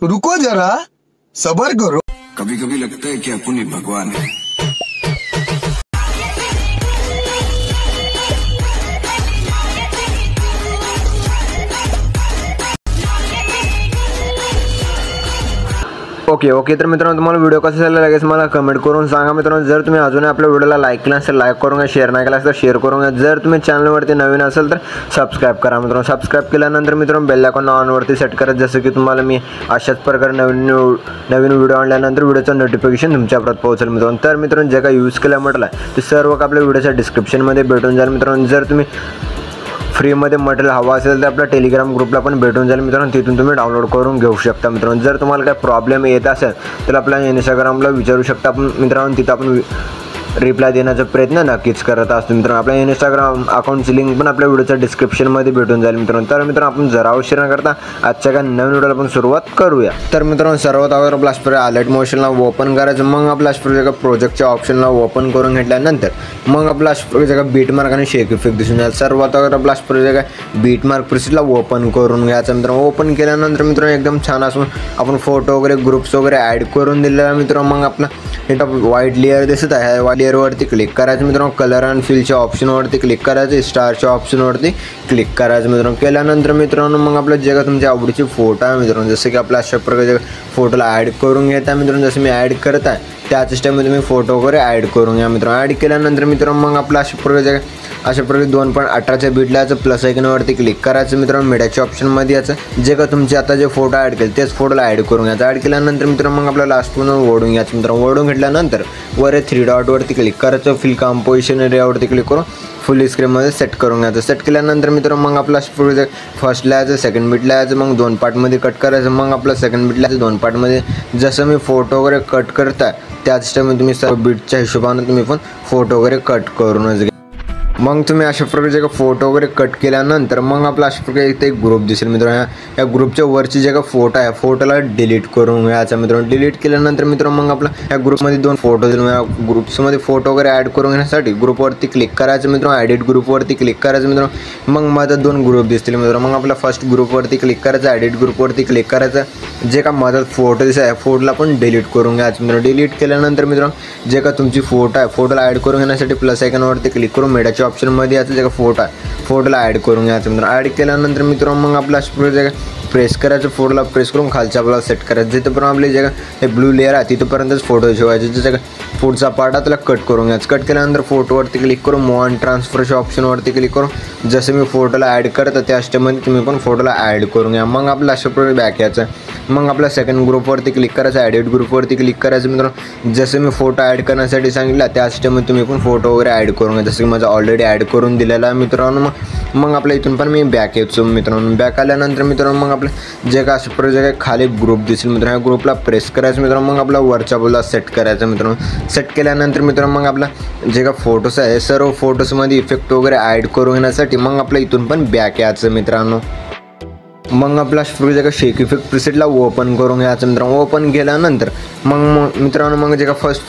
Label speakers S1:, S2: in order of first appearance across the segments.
S1: रुको जरा, सबर करो।
S2: कभी कभी लगता है कि अपन ही भगवान है।
S3: ओके तर मित्रांनो, तुम्हाला व्हिडिओ कसा झाला लगेच मला कमेंट करून सांगा मित्रांनो। जर तुम्ही अजून आपल्या व्हिडिओला लाईक केला असेल लाईक करून घ्या, शेअर नाही केला असेल तर शेअर करून घ्या। जर तुम्ही चॅनलवरती नवीन असेल तर सबस्क्राईब करा मित्रांनो। सबस्क्राईब केल्यानंतर मित्रांनो बेल आयकॉन ऑनवरती सेट करा, जसं की तुम्हाला मी अशाच प्रकारे नवीन व्हिडिओ आणल्यानंतर व्हिडिओचं नोटिफिकेशन तुमच्यापर्यंत पोहोचेल मित्रांनो। तर मित्रांनो, जे काही यूज केलं म्हटलं ते सर्व आपल्या व्हिडिओच्या डिस्क्रिप्शनमध्ये भेटून जाईल मित्रांनो। जर तुम्ही फ्रीमध्ये मटेरियल हवा असेल तर आपल्या टेलिग्राम ग्रुपला पण भेटून जाईल मित्रांनो, तिथून तुम्ही डाउनलोड करून घेऊ शकता मित्रांनो। जर तुम्हाला काही प्रॉब्लेम येत असेल तर आपल्या इंस्टाग्रामला विचारू शकता आपण मित्रांनो, तिथं आपण रिप्लाय देण्याचा प्रयत्न नक्कीच करत असतो मित्रांनो। आपल्या इंस्टाग्राम अकाउंटची लिंक पण आपल्या व्हिडिओच्या डिस्क्रिप्शनमध्ये भेटून जाईल मित्रांनो। तर मित्रांनो, आपण जरा उशीर न करता आजच्या काही नवीन व्हिडिओला आपण सुरुवात करूया। तर मित्रांनो, सर्वात अगोदर आपल्या स्प्रे अलर्ट मोशनला ओपन करायचं, मग आपल्या स्प्रे प्रोजेक्टच्या ऑप्शनला ओपन करून घेतल्यानंतर मग आपला स्प्रे बीट मार्क आणि शेक इफेक्ट दिसून जाईल। सर्वात अगोदर आपला स्प्रे बीट मार्क प्रिसेटला ओपन करून घ्यायचं मित्रांनो। ओपन केल्यानंतर मित्रांनो एकदम छान असून आपण फोटो वगैरे ग्रुप्स वगैरे ॲड करून दिलेला मित्रांनो। मग आपला इथं व्हाईट लेअर दिसत आहे, व्हाईट लेअरवरती क्लिक करायचं मित्रांनो। कलर अँड फिलच्या ऑप्शनवरती क्लिक करायचं, स्टारच्या ऑप्शनवरती क्लिक करायचं मित्रांनो। केल्यानंतर मित्रांनो मग आपल्या जे का तुमच्या आवडीचे फोटो आहे मित्रांनो, जसं की आपल्या अशा प्रकारे फोटोला ॲड करून घेता मित्रांनो। जसं मी ॲड करत आहे त्याच सिस्टममध्ये तुम्ही फोटो वगैरे ॲड करून घ्या मित्रांनो। ॲड केल्यानंतर मित्रांनो मग आपला अशा प्रकारे 2.18च्या बीटला याचं प्लस आयकॉनवरती क्लिक करायचं मित्रांनो। मीडियाच्या ऑप्शनमध्ये याचं जे का तुमचे आता जे फोटो ॲड केले तेच फोटोला ॲड करून घ्यायचं। ॲड केल्यानंतर मित्रांनो मग आपल्याला लास्ट पूर्ण ओढून घ्यायचं मित्रांनो। ओढून घेतल्यानंतर वर 3 डॉटवरती क्लिक करायचं, फिल कंपोजिशन एरियावरती क्लिक करून फुल स्क्रीनमध्ये सेट करून घ्यायचं। सेट केल्यानंतर मित्रांनो मग आपला फर्स्टला यायचं, सेकंड बीटला यायचं, मग 2 पार्टमध्ये कट करायचं। मग आपला सेकंड बीटला यायचं 2 पार्टमध्ये, जसं मी फोटो वगैरे कट करताय त्याच सिस्टममध्ये तुम्ही सर्व बीटच्या हिशोबाने तुम्ही पण फोटो वगैरे कट करूनच घ्या। मग तुम्ही अशा प्रकारे जे का फोटो वगैरे कट केल्यानंतर मग आपला अशा प्रकारे इथे एक ग्रुप दिसेल मित्रांनो। या ग्रुपच्या वरची जे का फोटो आहे फोटोला डिलीट करून घ्यायचा मित्रांनो। डिलीट केल्यानंतर मित्रांनो मग आपला या ग्रुपमध्ये 2 फोटो दिले, ग्रुप्समध्ये फोटो वगैरे ॲड करून घेण्यासाठी ग्रुपवरती क्लिक करायचं मित्रांनो। ॲडिट ग्रुपवरती क्लिक करायचं मित्रांनो। मग माझा 2 ग्रुप दिसतील मित्रांनो। मग आपला फर्स्ट ग्रुपवरती क्लिक करायचं, ॲडिट ग्रुपवरती क्लिक करायचं, जे का माझा फोटो दिसत आहे फोटोला पण डिलीट करून घ्यायचं मित्रांनो। डिलीट केल्यानंतर मित्रांनो जे का तुमची फोटो आहे फोटोला ॲड करून घेण्यासाठी प्लस आयकॉनवरती क्लिक करून मीडियाच्या ऑप्शनमध्ये याचं जे का फोटो आहे फोटोला ॲड करून घ्यायचं मित्रांनो। ॲड केल्यानंतर मित्रांनो मग आपला जे प्रेस करायचं, फोटोला प्रेस करून खालच्या आपल्याला सेट करायचं। जिथंपर्यंत आपली जे हे ब्लू लेअर आहे तिथंपर्यंतच फोटो ठेवायचे। जे पुढचा पार्ट आहे त्याला कट करून घ्यायचं। कट केल्यानंतर फोटोवरती क्लिक करून मूव अँड ट्रान्सफरच्या ऑप्शनवरती क्लिक करून जसं मी फोटोला ॲड करतो त्या स्टेपमध्ये तुम्ही पण फोटोला ॲड करून घ्या। मग आपला अशा प्रकारे बॅक यायचं। मग आपल्या सेकंड ग्रुपवरती क्लिक करायचं, ॲडिट ग्रुपवरती क्लिक करायचं मित्रांनो। जसं मी फोटो ॲड करण्यासाठी सांगितलं त्या सिस्टममध्ये तुम्ही पण फोटो वगैरे ॲड करून घ्या, जसं की माझा ऑलरेडी ॲड करून दिलेला आहे मित्रांनो। मग आपल्या इथून पण मी बॅक यायचो मित्रांनो। बॅक आल्यानंतर मित्रांनो मग आपलं जे का अशा प्रकारे जे काही खाली ग्रुप दिसेल मित्रांनो, ह्या ग्रुपला प्रेस करायचं मित्रांनो। मग आपला वरच्या बाजूला सेट करायचं मित्रांनो। सेट केल्यानंतर मित्रांनो मग आपला जे का फोटोज आहे सर्व फोटोजमध्ये इफेक्ट वगैरे ॲड करून घेण्यासाठी मग आपल्या इथून पण बॅक यायचं मित्रांनो। मग आपला जे का शेक इफेक्ट प्रिसेटला ओपन करून घ्यायचं मित्रांनो। ओपन केल्यानंतर मग मित्रांनो मग जे का फर्स्ट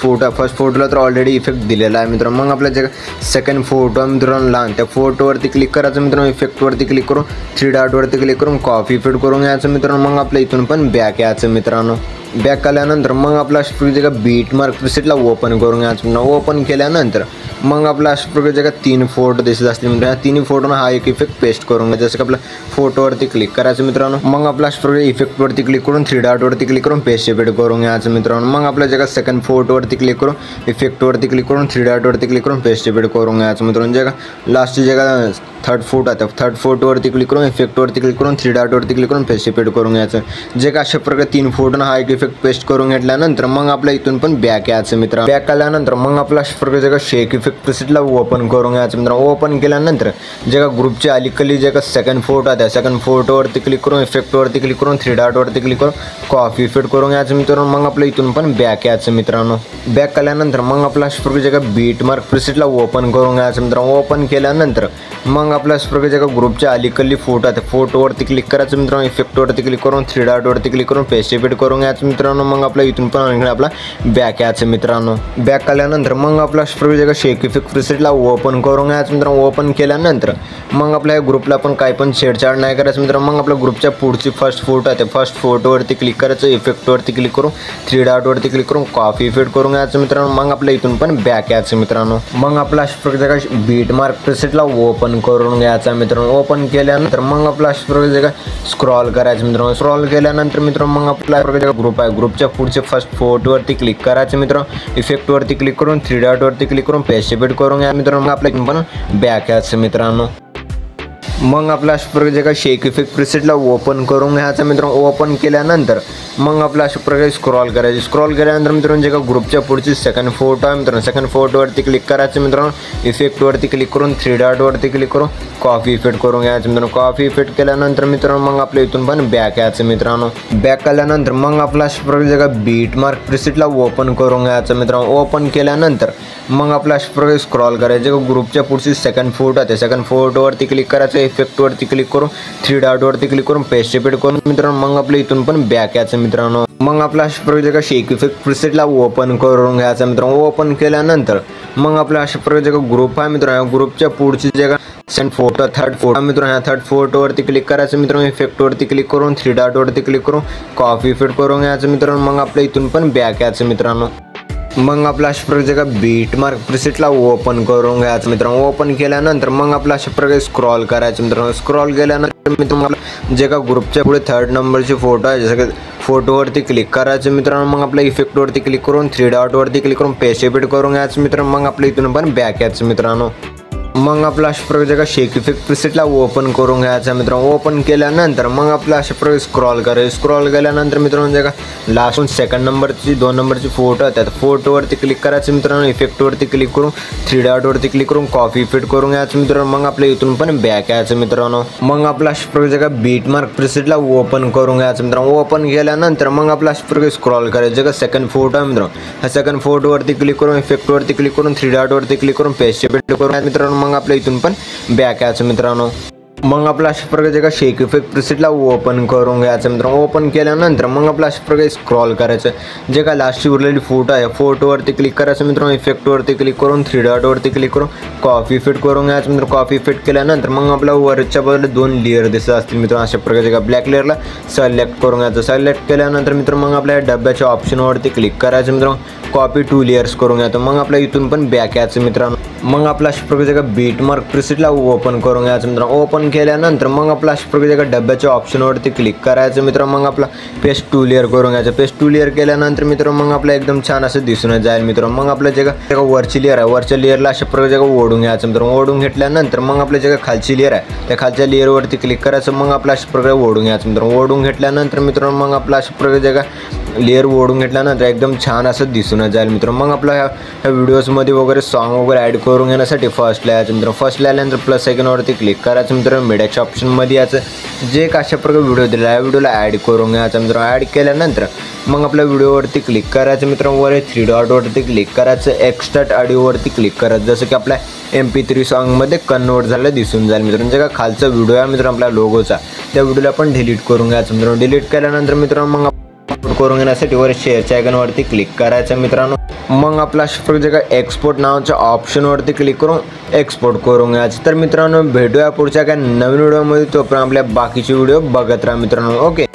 S3: फोटोला तर ऑलरेडी इफेक्ट दिलेला आहे मित्रांनो। मग आपला जे का सेकंड फोटो मित्रांनो लहान त्या फोटोवरती क्लिक करायचं मित्रांनो। इफेक्टवरती क्लिक करून 3 डॉटवरती क्लिक करून कॉपी इफेक्ट करून घ्यायचं मित्रांनो। मग आपल्या इथून पण बॅक यायचं मित्रांनो। बॅक आल्यानंतर मग आपला जे का बीट मार्क प्रिसेटला ओपन करून घ्यायचं मित्रांनो। ओपन केल्यानंतर मग आपला अशा प्रकारे जे का 3 फोटो दिसत असतील मित्रांनो, या 3 फोटोना हा एक इफेक्ट पेस्ट करून घ्यायचा। जसं की आपला फोटोवरती क्लिक करायचं मित्रांनो। मग आपला अशा प्रकारे इफेक्टवरती क्लिक करून 3 डॉटवरती क्लिक करून पेस्ट इफेक्ट करून घ्यायचं मित्रांनो। मग आपल्या जे का सेकंड फोटोवरती क्लिक करून इफेक्टवरती क्लिक करून 3 डॉटवरती क्लिक करून पेस्ट इफेक्ट करून घ्यायचं मित्रांनो। जे का लास्ट जे का थर्ड फोटो आहे थर्ड फोटोवरती क्लिक करून इफेक्टवरती क्लिक करून 3 डॉटवरती क्लिक करून पेस्ट इफेक्ट करून घ्यायचं। जे का अशा प्रकारे 3 फोटोना हा एक इफेक्ट पेस्ट करून घेतल्यानंतर मग आपल्या इथून पण बॅक यायचं मित्रांनो। बॅक आल्यानंतर मग आपला अशा प्रकारे जे का शेक इफेक्ट प्रिसेटला ओपन करून घ्यायचं मित्रांनो। ओपन केल्यानंतर जे का ग्रुपच्या अलीकडली जे का सेकंड फोटो आहे त्या सेकंड फोटोवरती क्लिक करून इफेक्टवरती क्लिक करून 3 डॉटवरती क्लिक करून कॉपी इफेक्ट करून घ्यायचं मित्रांनो। मग आपल्या इथून पण बॅक यायचं मित्रांनो। बॅक आल्यानंतर मग आपला अशा प्रकारे जे का बीट मार्क प्रिसेटला ओपन करून घ्यायचं मित्रांनो। ओपन केल्यानंतर मग आपल्या अशा प्रकारे जे का ग्रुपच्या अलीकडली फोटो आहे त्या फोटोवरती क्लिक करायचं मित्रांनो। इफेक्टवरती क्लिक करून 3 डॉटवरती क्लिक करून पेस्ट इफेक्ट करून घ्यायचं मित्रांनो मग आपला इथून पण आणखी आपला बॅक यायचं मित्रांनो. बॅक आल्यानंतर मग आपला शेक इफेक्ट प्रीसेटला ओपन करून घ्यायचं मित्रांनो. ओपन केल्यानंतर मग आपल्या ग्रुपला पण काही पण छेडछाड नाही करायचं मित्रांनो. मग आपल्या ग्रुपच्या पुढची फर्स्ट फोटो आहे ते फर्स्ट फोटोवरती क्लिक करायचं. इफेक्टवरती क्लिक करून 3 डॉटवरती क्लिक करून कॉपी इफेक्ट करून घ्यायचं मित्रांनो. मग आपल्या इथून पण बॅक यायचं मित्रांनो. मग आपला बीट मार्क प्रीसेटला ओपन करून घ्यायचा मित्रांनो. ओपन केल्यानंतर मग आपला स्क्रॉल करायचं मित्रांनो. स्क्रॉल केल्यानंतर मित्रांनो मग आपला ग्रुप आहे ग्रुपच्या पुढचे फर्स्ट फोटोवरती क्लिक करायचं मित्रांनो. इफेक्टवरती क्लिक करून 3 डॉटवरती क्लिक करून पेस्ट इफेक्ट करून घ्या मित्रांनो. मग आपल्या पण बॅक यायचं मित्रांनो. मग आपला शेक इफेक्ट प्रीसेटला ओपन करून घ्यायचा मित्रांनो. ओपन केल्यानंतर मग आपला अशा प्रकारे स्क्रॉल करायची. स्क्रॉल केल्यानंतर मित्रांनो जे का ग्रुपच्या पुढची सेकंड फोटो आहे मित्रांनो. सेकंड फोटोवरती क्लिक करायचं मित्रांनो. इफेक्टवरती क्लिक करून 3 डॉटवरती क्लिक करून कॉपी इफेक्ट करून घ्यायचं मित्रांनो. कॉपी इफेक्ट केल्यानंतर मित्रांनो मग आपल्या इथून पण बॅक यायचं मित्रांनो. बॅक आल्यानंतर मग आपला अशा प्रकारे जे का बीट मार्क प्रीसेटला ओपन करून घ्यायचं मित्रांनो. ओपन केल्यानंतर मग आपला अशा प्रकारे स्क्रॉल करायचं. ग्रुपच्या पुढची सेकंड फोटो आहे सेकंड फोटोवरती क्लिक करायचं. इफेक्टवरती क्लिक करून 3 डॉटवरती क्लिक करून पेस्ट इफेक्ट करून मित्रांनो मग आपल्या इथून पण बॅक यायचं मित्रांनो. मग आपला शेक इफेक्ट प्रीसेटला ओपन करून घ्यायचा मित्रांनो. ओपन केल्यानंतर मग आपला अशा प्रकारे ग्रुप आहे मित्रांनो. ग्रुपच्या पुढची जे सेंड फोटो थर्ड फोटो मित्रांनो. ह्या थर्ड फोटोवरती क्लिक करायचं मित्रांनो. इफेक्टवरती क्लिक करून 3 डॉटवरती क्लिक करून कॉपी इफेक्ट करून घ्यायचं मित्रांनो. मग आपल्या इथून पण बॅक यायचं मित्रांनो. मग आपला अशा प्रकारे बीट मार्क प्रीसेटला ओपन करून घ्यायचं मित्रांनो. ओपन केल्यानंतर मग आपला अशा प्रकारे स्क्रॉल करायचं मित्रांनो. स्क्रॉल केल्यानंतर मित्रांनो जे का ग्रुपच्या पुढे 3rd नंबरची फोटो आहे जसं की फोटोवरती क्लिक करायचं मित्रांनो. मग आपल्या इफेक्टवरती क्लिक करून 3 डॉटवरती क्लिक करून पेस्ट इफेक्ट करून घ्यायचं मित्रांनो. मग आपल्या इथून पण बॅक यायचं मित्रांनो. मग आपला अशा प्रकारे शेक इफेक्ट प्रीसेटला ओपन करून घ्यायचा मित्रांनो. ओपन केल्यानंतर मग आपला अशा प्रकारे स्क्रॉल करायचं. स्क्रॉल केल्यानंतर मित्रांनो जे का लास्ट सेकंड नंबरची 2 नंबरची फोटो आहे त्या फोटोवरती क्लिक करायचं मित्रांनो. इफेक्टवरती क्लिक करून 3 डॉटवरती क्लिक करून कॉपी इफेक्ट करून घ्यायचं मित्रांनो. मग आपल्या इथून पण बॅक यायचं मित्रांनो. मग आपला अशा प्रकारे बीट मार्क प्रीसेटला ओपन करून घ्यायचं मित्रांनो. ओपन केल्यानंतर मग आपला अशा प्रकारे स्क्रॉल करायचं. का सेकंड फोटो आहे मित्रांनो. ह्या सेकंड फोटोवरती क्लिक करून इफेक्टवरती क्लिक करून 3 डॉटवरती क्लिक करून पेस्ट इफेक्ट करून मित्रांनो. मग आपल्या इथून पण बॅक यायचं मित्रांनो. मग आपला अशा प्रकारे शेक इफेक्ट प्रीसेटला ओपन करून घ्यायचं मित्रांनो. ओपन केल्यानंतर मग आपला अशा प्रकारे स्क्रॉल करायचं. जे काय लास्टची उरलेली फोटो आहे फोटोवरती क्लिक करायचं मित्रांनो. इफेक्टवरती क्लिक करून 3 डॉटवरती क्लिक करून कॉपी इफेक्ट करून घ्यायचं मित्रांनो. कॉपी इफेक्ट केल्यानंतर मग आपल्या वरच्या बाजूला 2 लेअर दिसत असतील मित्रांनो. अशा प्रकारे का ब्लॅक लेअरला सिलेक्ट करून घ्यायचं. सिलेक्ट केल्यानंतर मित्रांनो मग आपल्या डब्याच्या ऑप्शनवरती क्लिक करायचं मित्रांनो. कॉपी 2 लेअर्स करून घ्यायचं. मग आपल्या इथून पण बॅक यायचं मित्रांनो. मग आपला अशा प्रकारे बीट मार्क प्रीसेटला ओपन करून घ्यायचं मित्रांनो. ओपन केल्यानंतर मग आपला अशा प्रकारे डब्याच्या ऑप्शनवरती क्लिक करायचं मित्रांनो. मग आपला पेस्ट 2 लेअर करून घ्यायचं. पेस्ट 2 लेअर केल्यानंतर मित्रांनो मग आपला एकदम छान असं दिसून जाईल मित्रांनो. मग आपल्या जे का वरची लेअर आहे वरच्या लेअरला अशा प्रकारे ओढून घ्यायचं मित्रांनो. ओढून घेतल्यानंतर मग आपल्या जे खालची लेअर आहे त्या खालच्या लेअरवरती क्लिक करायचं. मग आपला अशा प्रकारे ओढून घ्यायचं मित्रांनो. ओढून घेतल्यानंतर मित्रांनो मग आपला अशा प्रकारे जे का लेअर ओढून घेतल्यानंतर एकदम छान असं दिसून जाईल मित्रांनो. मग आपल्या ह्या व्हिडिओजमध्ये वगैरे सॉन्ग वगैरे ॲड करून घेण्यासाठी फर्स्टला यायचं मित्रांनो. फर्स्टला आल्यानंतर प्लस आयकॉनवरती क्लिक करायचं मित्रांनो. मीडियाच्या ऑप्शनमध्ये यायचं. जे एक अशा प्रकारे व्हिडिओ दिला या व्हिडिओला ॲड करून घ्यायचा मित्रांनो. ॲड केल्यानंतर मग आपल्या व्हिडिओवरती क्लिक करायचं मित्रांनो. वर 3 डॉटवरती क्लिक करायचं. एक्स्ट्राक्ट ऑडिओवरती क्लिक करायचं. जसं की आपल्या MP3 सॉन्गमध्ये कन्वर्ट झालं दिसून जाईल मित्रांनो. जे का खालचा व्हिडिओ आहे मित्रांनो आपल्या लोगोचा त्या व्हिडिओला पण डिलीट करून घ्यायचं मित्रांनो. डिलीट केल्यानंतर मित्रांनो मग करून घेण्यासाठी वर शेअरच्या आयकॉनवरती क्लिक करायचं मित्रांनो. मग आपला जे काय एक्सपोर्ट नावाच्या ऑप्शनवरती क्लिक करून एक्सपोर्ट करून घ्यायचं. तर मित्रांनो भेटूया पुढच्या काय नवीन व्हिडिओमध्ये. तोपर्यंत आपल्या बाकीचे व्हिडिओ बघत राहा मित्रांनो. ओके.